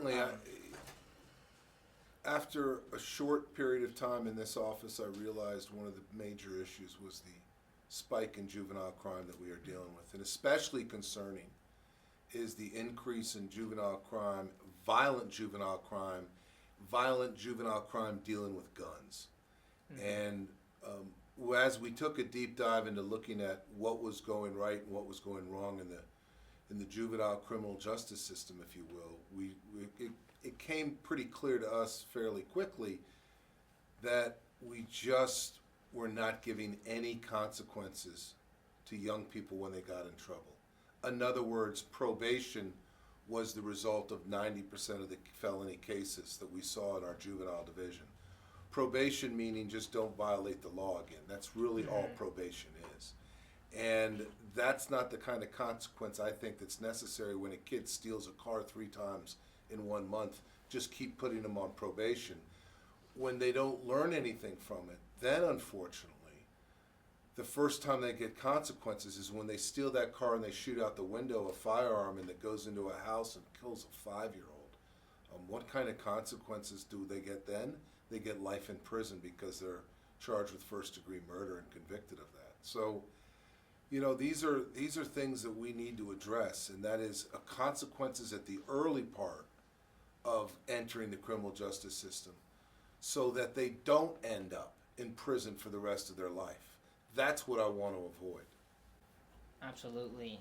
certainly, after a short period of time in this office, I realized one of the major issues was the spike in juvenile crime that we are dealing with. And especially concerning is the increase in juvenile crime, violent juvenile crime dealing with guns. Mm-hmm. And as we took a deep dive into looking at what was going right and what was going wrong in the juvenile criminal justice system, if you will, it came pretty clear to us fairly quickly that we just were not giving any consequences to young people when they got in trouble. In other words, probation was the result of 90% of the felony cases that we saw in our juvenile division. Probation meaning just don't violate the law again. That's really all probation is. And that's not the kind of consequence I think that's necessary when a kid steals a car 3 times in 1 month. Just keep putting them on probation. When they don't learn anything from it, then unfortunately, the first time they get consequences is when they steal that car and they shoot out the window a firearm and it goes into a house and kills a 5-year-old. What kind of consequences do they get then? They get life in prison because they're charged with first-degree murder and convicted of that. So, you know, these are things that we need to address, and that is consequences at the early part of entering the criminal justice system so that they don't end up in prison for the rest of their life. That's what I want to avoid. Absolutely.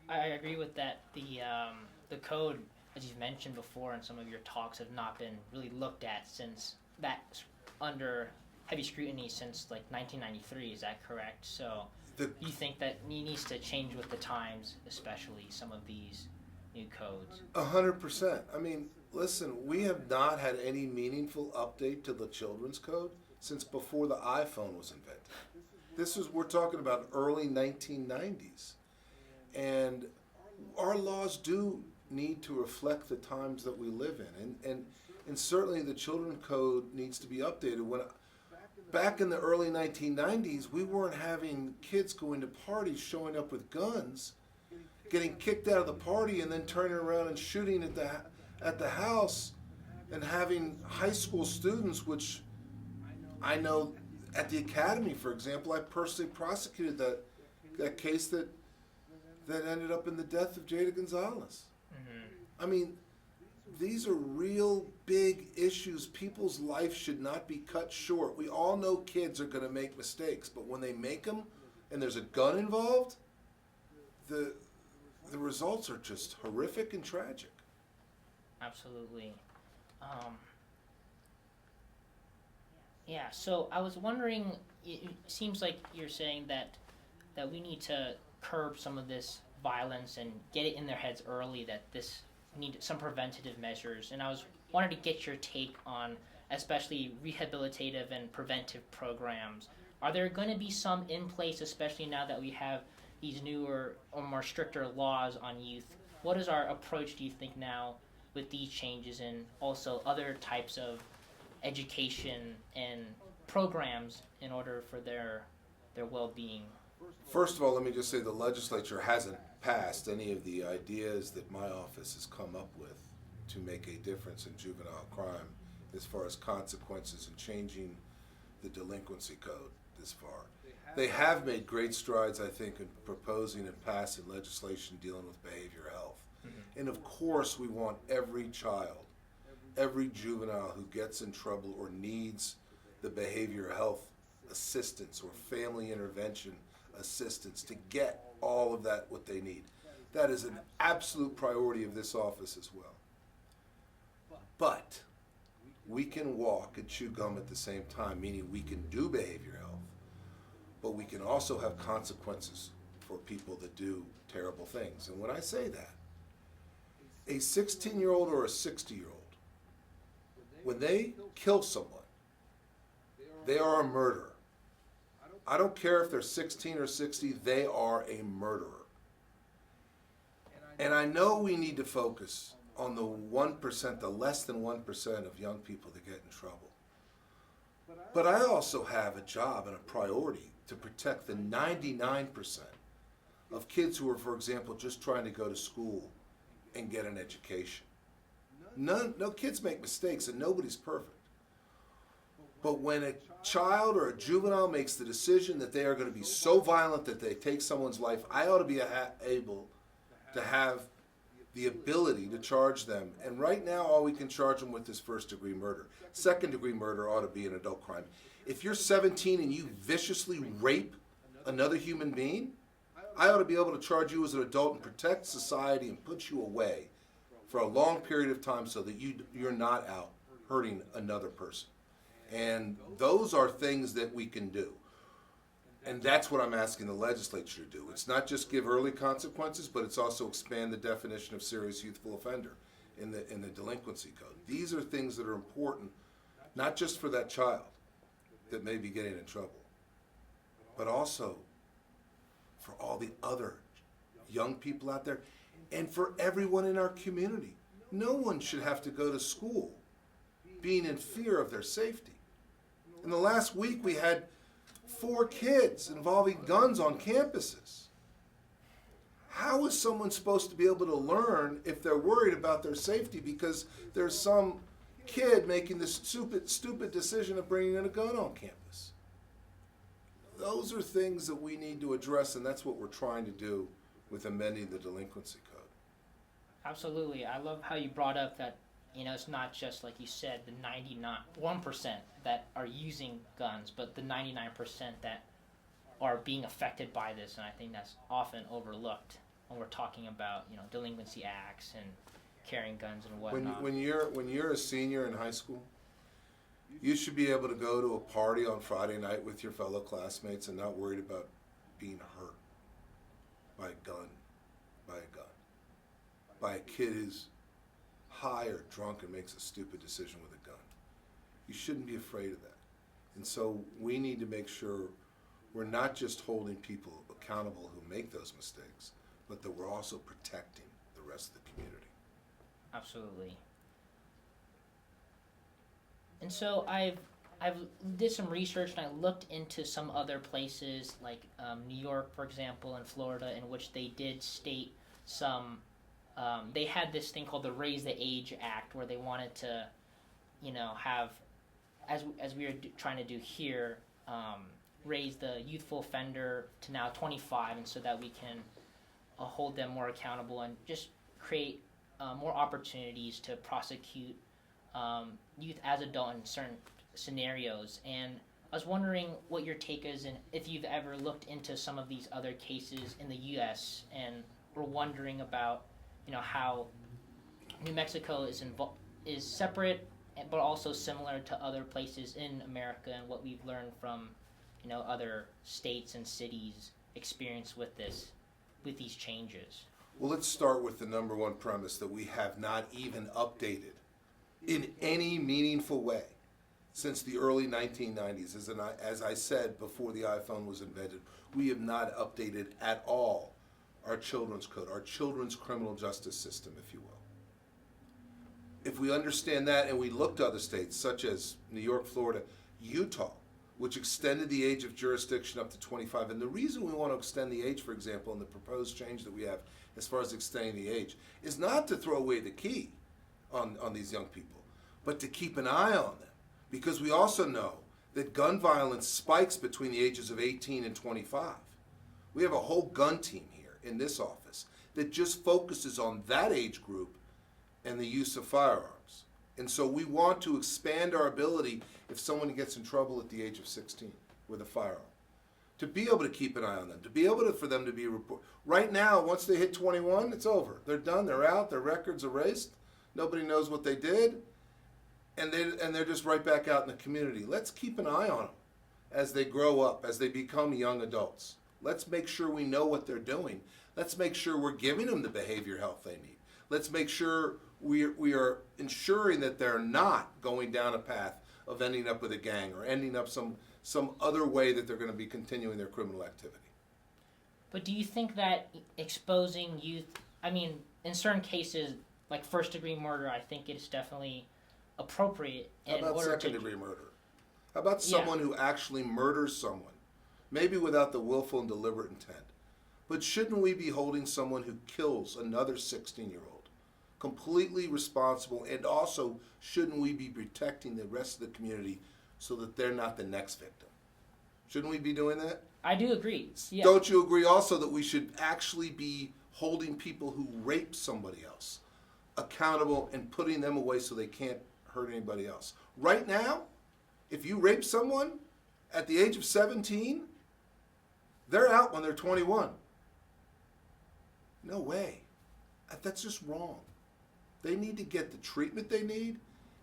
I agree with that. The code, as you've mentioned before in some of your talks, have not been really looked at since that's under heavy scrutiny since like 1993. Is that correct? So you think that needs to change with the times, especially some of these new codes? 100%. I mean, listen, we have not had any meaningful update to the children's code since before the iPhone was invented. We're talking about early 1990s. And our laws do need to reflect the times that we live in. And certainly the children's code needs to be updated. Back in the early 1990s, we weren't having kids going to parties, showing up with guns, getting kicked out of the party, and then turning around and shooting at the house, and having high school students, which I know at the academy, for example, I personally prosecuted that case that ended up in the death of Jada Gonzalez. Mm-hmm. I mean, these are real big issues. People's life should not be cut short. We all know kids are going to make mistakes, but when they make them and there's a gun involved, the results are just horrific and tragic. Absolutely. Yeah, so I was wondering, it seems like you're saying that we need to curb some of this violence and get it in their heads early, that this need some preventative measures. And I wanted to get your take on especially rehabilitative and preventive programs. Are there going to be some in place, especially now that we have these newer or more stricter laws on youth? What is our approach, do you think, now with these changes and also other types of education and programs in order for their well-being? First of all, let me just say the legislature hasn't passed any of the ideas that my office has come up with to make a difference in juvenile crime as far as consequences and changing the delinquency code this far. They have made great strides, I think, in proposing and passing legislation dealing with behavioral health. Mm-hmm. And of course, we want every child, every juvenile who gets in trouble or needs the behavioral health assistance or family intervention assistance to get all of that what they need. That is an absolute priority of this office as well. But we can walk and chew gum at the same time, meaning we can do behavioral health, but we can also have consequences for people that do terrible things. And when I say that, a 16-year-old or a 60-year-old, when they kill someone, they are a murderer. I don't care if they're 16 or 60, they are a murderer. And I know we need to focus on the 1%, the less than 1% of young people that get in trouble. But I also have a job and a priority to protect the 99% of kids who are, for example, just trying to go to school and get an education. No kids make mistakes, and nobody's perfect. But when a child or a juvenile makes the decision that they are going to be so violent that they take someone's life, I ought to be able to have the ability to charge them. And right now, all we can charge them with is first-degree murder. Second-degree murder ought to be an adult crime. If you're 17 and you viciously rape another human being, I ought to be able to charge you as an adult and protect society and put you away for a long period of time so that you're not out hurting another person. And those are things that we can do. And that's what I'm asking the legislature to do. It's not just give early consequences, but it's also expand the definition of serious youthful offender in the delinquency code. These are things that are important, not just for that child that may be getting in trouble, but also for all the other young people out there and for everyone in our community. No one should have to go to school being in fear of their safety. In the last week, we had 4 kids involving guns on campuses. How is someone supposed to be able to learn if they're worried about their safety because there's some kid making this stupid decision of bringing in a gun on campus? Those are things that we need to address, and that's what we're trying to do with amending the delinquency code. Absolutely. I love how you brought up that, it's not just, like you said, the 1% that are using guns, but the 99% that are being affected by this, and I think that's often overlooked when we're talking about, delinquency acts and carrying guns and whatnot. When you're a senior in high school, you should be able to go to a party on Friday night with your fellow classmates and not worried about being hurt by a gun, by a kid who's high or drunk and makes a stupid decision with a gun. You shouldn't be afraid of that. And so we need to make sure we're not just holding people accountable who make those mistakes, but that we're also protecting the rest of the community. Absolutely. And so I've did some research and I looked into some other places like New York, for example, and Florida, in which they did state some. They had this thing called the Raise the Age Act, where they wanted to, have, as we are trying to do here, raise the youthful offender to now 25, and so that we can hold them more accountable and just create more opportunities to prosecute youth as adult in certain scenarios. And I was wondering what your take is, and if you've ever looked into some of these other cases in the U.S. and were wondering about, how New Mexico is separate, but also similar to other places in America, and what we've learned from, other states and cities' experience with these changes. Well, let's start with the number one premise that we have not even updated in any meaningful way since the early 1990s. As I said before the iPhone was invented, we have not updated at all our children's code, our children's criminal justice system, if you will. If we understand that and we look to other states such as New York, Florida, Utah, which extended the age of jurisdiction up to 25, and the reason we want to extend the age, for example, in the proposed change that we have as far as extending the age, is not to throw away the key on these young people, but to keep an eye on them, because we also know that gun violence spikes between the ages of 18 and 25. We have a whole gun team here in this office that just focuses on that age group and the use of firearms. And so we want to expand our ability, if someone gets in trouble at the age of 16 with a firearm, to be able to keep an eye on them, to be able to, for them to be reported. Right now, once they hit 21, it's over. They're done, they're out, their record's erased, nobody knows what they did, and they're just right back out in the community. Let's keep an eye on them as they grow up, as they become young adults. Let's make sure we know what they're doing. Let's make sure we're giving them the behavior health they need. Let's make sure we are ensuring that they're not going down a path of ending up with a gang or ending up some other way that they're going to be continuing their criminal activity. But do you think that exposing youth, in certain cases, like first-degree murder, I think it's definitely appropriate in How about order second-degree murder? How about someone who actually murders someone, maybe without the willful and deliberate intent? But shouldn't we be holding someone who kills another 16-year-old completely responsible, and also shouldn't we be protecting the rest of the community so that they're not the next victim? Shouldn't we be doing that? I do agree. Yeah. Don't you agree also that we should actually be holding people who rape somebody else accountable and putting them away so they can't hurt anybody else? Right now, if you rape someone at the age of 17, they're out when they're 21. No way. That's just wrong. They need to get the treatment they need,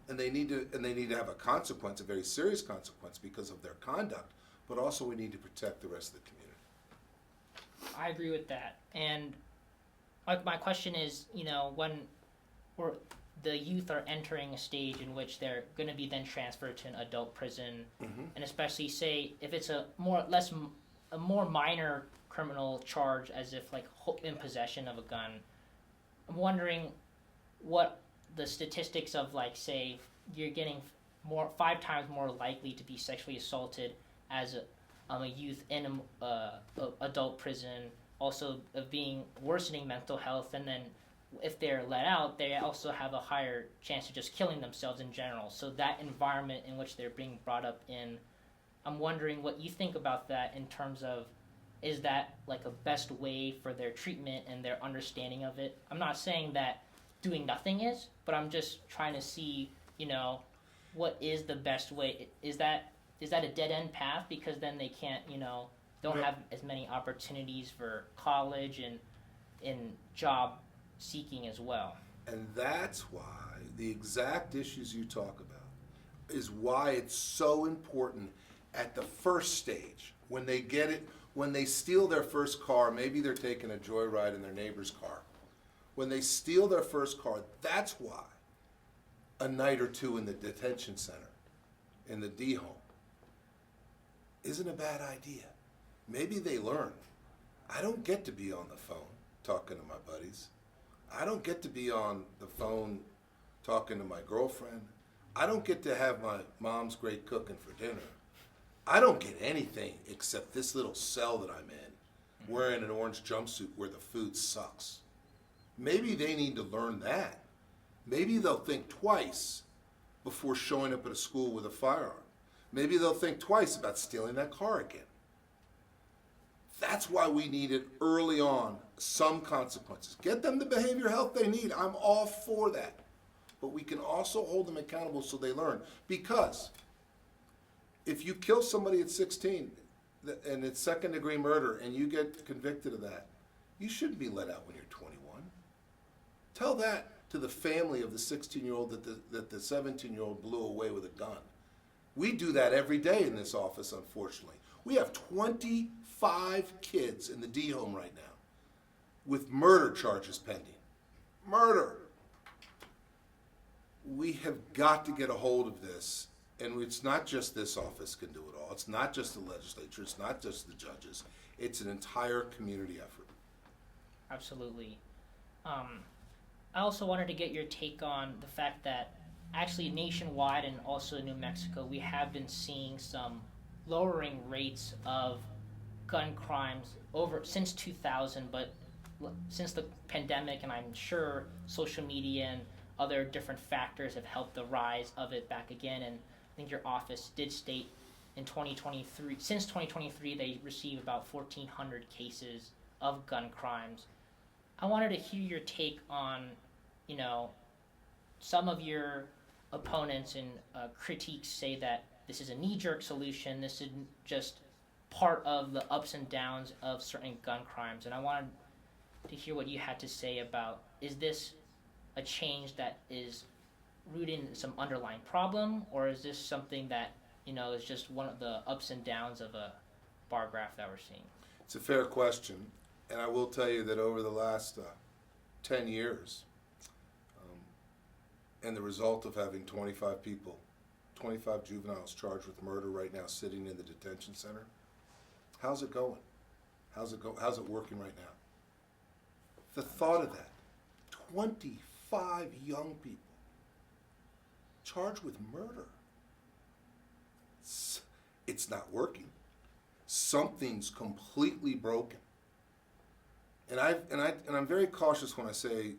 and they need to have a consequence, a very serious consequence because of their conduct. But also we need to protect the rest of the community. I agree with that. And my question is, when the youth are entering a stage in which they're going to be then transferred to an adult prison, and especially say if it's a more minor criminal charge, as if like in possession of a gun, I'm wondering what the statistics of, like, say you're getting 5 times more likely to be sexually assaulted as a youth in a adult prison, also of being worsening mental health, and then if they're let out, they also have a higher chance of just killing themselves in general. So that environment in which they're being brought up in, I'm wondering what you think about that in terms of, is that like a best way for their treatment and their understanding of it? I'm not saying that doing nothing is, but I'm just trying to see, what is the best way? Is that a dead-end path because then they can't, don't have as many opportunities for college and in job seeking as well? And that's why the exact issues you talk about is why it's so important at the first stage, when they get it, when they steal their first car, maybe they're taking a joyride in their neighbor's car. When they steal their first car, that's why a night or two in the detention center, in the D home, isn't a bad idea. Maybe they learn, I don't get to be on the phone talking to my buddies. I don't get to be on the phone talking to my girlfriend. I don't get to have my mom's great cooking for dinner. I don't get anything except this little cell that I'm in, wearing an orange jumpsuit where the food sucks. Maybe they need to learn that. Maybe they'll think twice before showing up at a school with a firearm. Maybe they'll think twice about stealing that car again. That's why we needed early on some consequences. Get them the behavioral health they need. I'm all for that. But we can also hold them accountable so they learn. Because if you kill somebody at 16 and it's second-degree murder and you get convicted of that, you shouldn't be let out when you're 21. Tell that to the family of the 16-year-old that the 17-year-old blew away with a gun. We do that every day in this office, unfortunately. We have 25 kids in the D home right now with murder charges pending. Murder. We have got to get a hold of this, and it's not just this office can do it all. It's not just the legislature. It's not just the judges. It's an entire community effort. Absolutely. I also wanted to get your take on the fact that actually nationwide and also in New Mexico, we have been seeing some lowering rates of gun crimes since 2000, but since the pandemic, and I'm sure social media and other different factors have helped the rise of it back again. And I think your office did state in 2023, since 2023, they received about 1,400 cases of gun crimes. I wanted to hear your take on, some of your opponents and critiques say that this is a knee-jerk solution. This is just part of the ups and downs of certain gun crimes. And I wanted to hear what you had to say about, is this a change that is rooted in some underlying problem, or is this something that, is just one of the ups and downs of a bar graph that we're seeing? It's a fair question, and I will tell you that over the last 10 years, and the result of having 25 juveniles charged with murder right now sitting in the detention center, how's it going? How's it working right now? The thought of that, 25 young people charged with murder. It's not working. Something's completely broken. And I'm very cautious when I say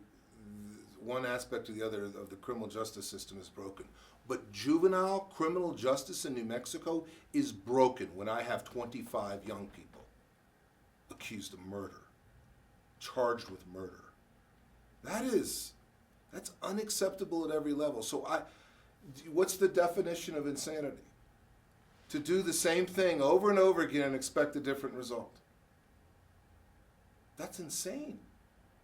one aspect or the other of the criminal justice system is broken. But juvenile criminal justice in New Mexico is broken when I have 25 young people accused of murder, charged with murder. That's unacceptable at every level. So what's the definition of insanity? To do the same thing over and over again and expect a different result. That's insane.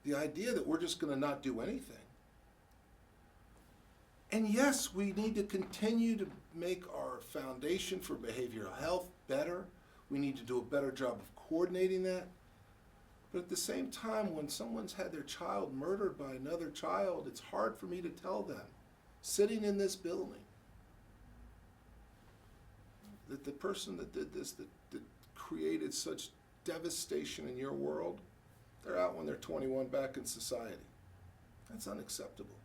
The idea that we're just going to not do anything. And yes, we need to continue to make our foundation for behavioral health better. We need to do a better job of coordinating that. But at the same time, when someone's had their child murdered by another child, it's hard for me to tell them, sitting in this building, that the person that did this, that created such devastation in your world, they're out when they're 21 back in society. That's unacceptable.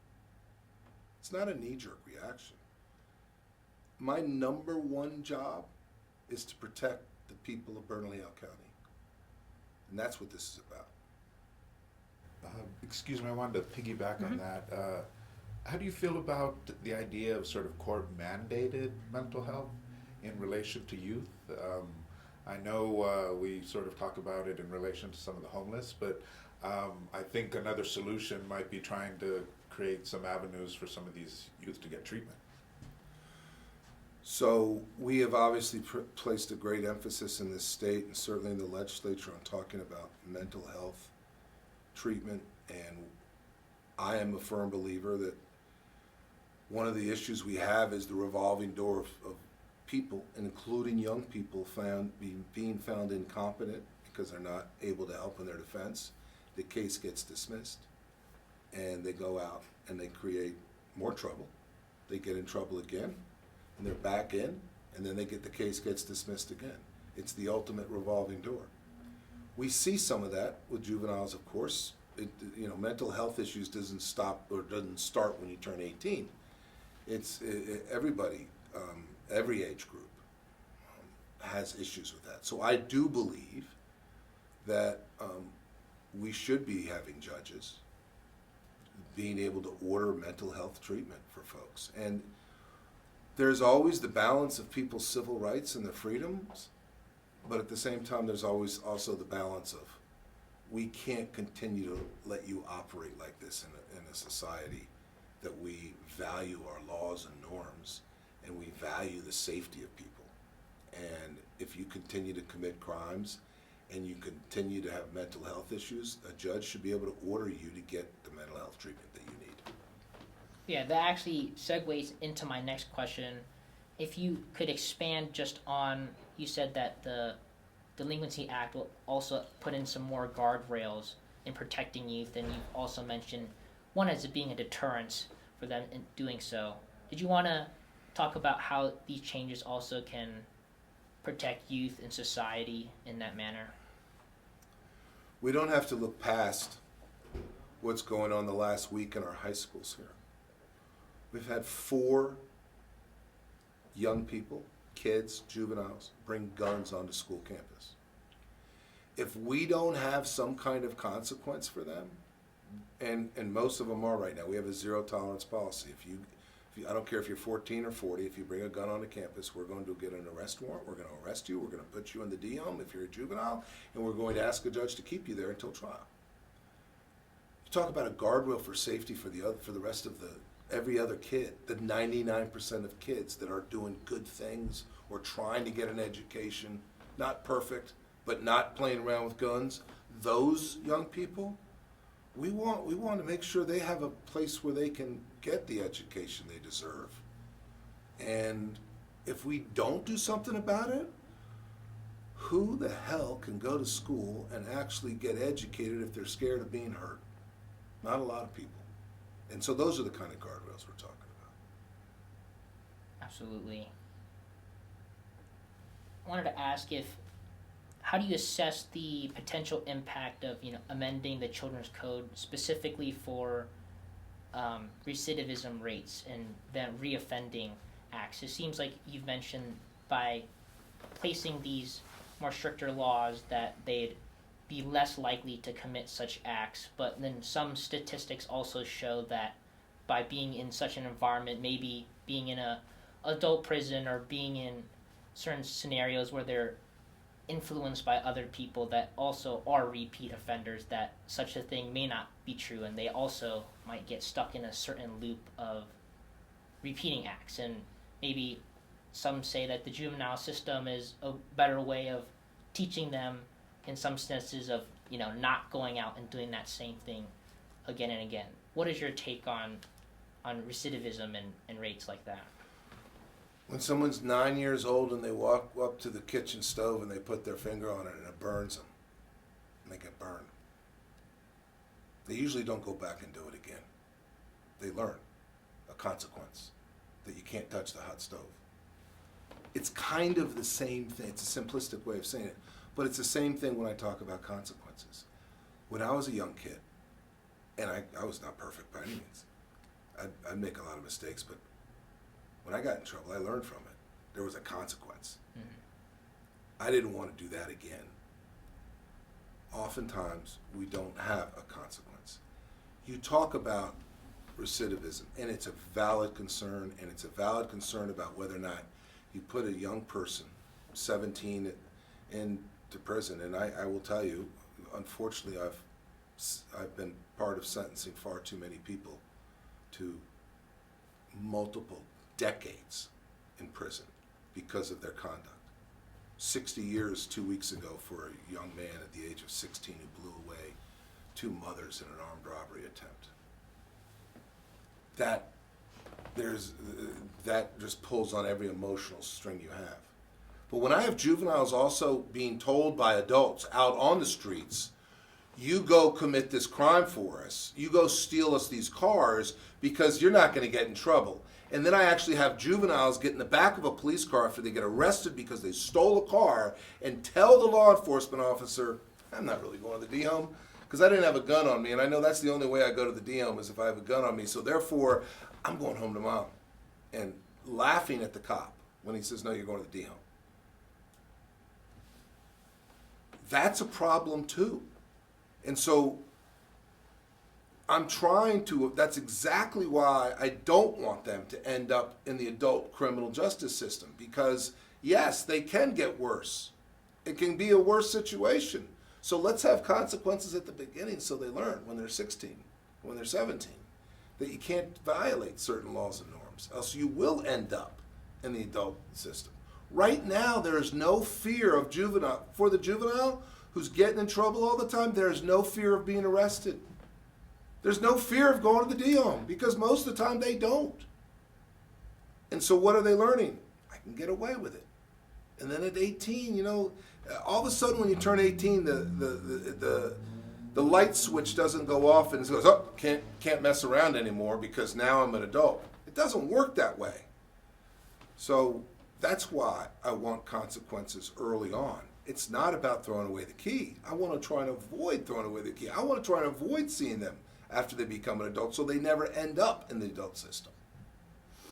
It's not a knee-jerk reaction. My number one job is to protect the people of Bernalillo County. And that's what this is about. Excuse me, I wanted to piggyback on that. How do you feel about the idea of sort of court-mandated mental health in relation to youth? I know we sort of talk about it in relation to some of the homeless, but I think another solution might be trying to create some avenues for some of these youth to get treatment. So we have obviously placed a great emphasis in this state and certainly in the legislature on talking about mental health treatment, and I am a firm believer that one of the issues we have is the revolving door of people, including young people, being found incompetent because they're not able to help in their defense. The case gets dismissed, and they go out and they create more trouble. They get in trouble again, and they're back in, and then the case gets dismissed again. It's the ultimate revolving door. We see some of that with juveniles, of course. Mental health issues doesn't stop or doesn't start when you turn 18. It's everybody, every age group has issues with that. So I do believe that we should be having judges being able to order mental health treatment for folks. And there's always the balance of people's civil rights and their freedoms, but at the same time, there's always also the balance of we can't continue to let you operate like this in a society that we value our laws and norms and we value the safety of people. And if you continue to commit crimes and you continue to have mental health issues, a judge should be able to order you to get the mental health treatment that you need. Yeah, that actually segues into my next question. If you could expand just on, you said that the Delinquency Act will also put in some more guardrails in protecting youth, and you've also mentioned one as it being a deterrence for them in doing so. Did you want to talk about how these changes also can protect youth in society in that manner? We don't have to look past what's going on the last week in our high schools here. We've had 4 young people, kids, juveniles, bring guns onto school campus. If we don't have some kind of consequence for them, and most of them are right now, we have a zero tolerance policy. If you I don't care if you're 14 or 40, if you bring a gun onto campus, we're going to get an arrest warrant, we're going to arrest you, we're going to put you in the D home if you're a juvenile, and we're going to ask a judge to keep you there until trial. You talk about a guardrail for safety for the rest of every other kid, the 99% of kids that are doing good things or trying to get an education, not perfect, but not playing around with guns. Those young people, we want to make sure they have a place where they can get the education they deserve. And if we don't do something about it, who the hell can go to school and actually get educated if they're scared of being hurt? Not a lot of people. And so those are the kind of guardrails we're talking about. Absolutely. I wanted to ask how do you assess the potential impact of amending the Children's Code specifically for recidivism rates and then reoffending acts? It seems like you've mentioned by placing these more stricter laws that they'd be less likely to commit such acts, but then some statistics also show that by being in such an environment, maybe being in a adult prison or being in certain scenarios where they're influenced by other people that also are repeat offenders, that such a thing may not be true, and they also might get stuck in a certain loop of repeating acts. And maybe some say that the juvenile system is a better way of teaching them in some senses of, not going out and doing that same thing again and again. What is your take on recidivism and rates like that? When someone's 9 years old and they walk up to the kitchen stove and they put their finger on it and it burns them, and they get burned, they usually don't go back and do it again. They learn a consequence, that you can't touch the hot stove. It's kind of the same thing. It's a simplistic way of saying it, but it's the same thing when I talk about consequences. When I was a young kid, and I was not perfect by any means, I'd make a lot of mistakes, but when I got in trouble, I learned from it. There was a consequence. Mm-hmm. I didn't want to do that again. Oftentimes, we don't have a consequence. You talk about recidivism, and it's a valid concern, and it's a valid concern about whether or not you put a young person, 17, into prison. And I will tell you, unfortunately, I've been part of sentencing far too many people to multiple decades in prison because of their conduct. 60 years 2 weeks ago for a young man at the age of 16 who blew away 2 mothers in an armed robbery attempt. That just pulls on every emotional string you have. But when I have juveniles also being told by adults out on the streets, you go commit this crime for us, you go steal us these cars because you're not going to get in trouble. And then I actually have juveniles get in the back of a police car after they get arrested because they stole a car and tell the law enforcement officer, I'm not really going to the D-home because I didn't have a gun on me, and I know that's the only way I go to the D-home is if I have a gun on me, so therefore I'm going home to mom. And laughing at the cop when he says, no, you're going to the D-home. That's a problem too. And so that's exactly why I don't want them to end up in the adult criminal justice system, because yes, they can get worse. It can be a worse situation. So let's have consequences at the beginning so they learn when they're 16, when they're 17, that you can't violate certain laws and norms, else you will end up in the adult system. Right now, there is no fear of for the juvenile who's getting in trouble all the time, there's no fear of being arrested. There's no fear of going to the D-home because most of the time they don't. And so what are they learning? I can get away with it. And then at 18, all of a sudden when you turn 18, the light switch doesn't go off and it goes, oh, can't mess around anymore because now I'm an adult. It doesn't work that way. So that's why I want consequences early on. It's not about throwing away the key. I want to try and avoid throwing away the key. I want to try and avoid seeing them after they become an adult so they never end up in the adult system.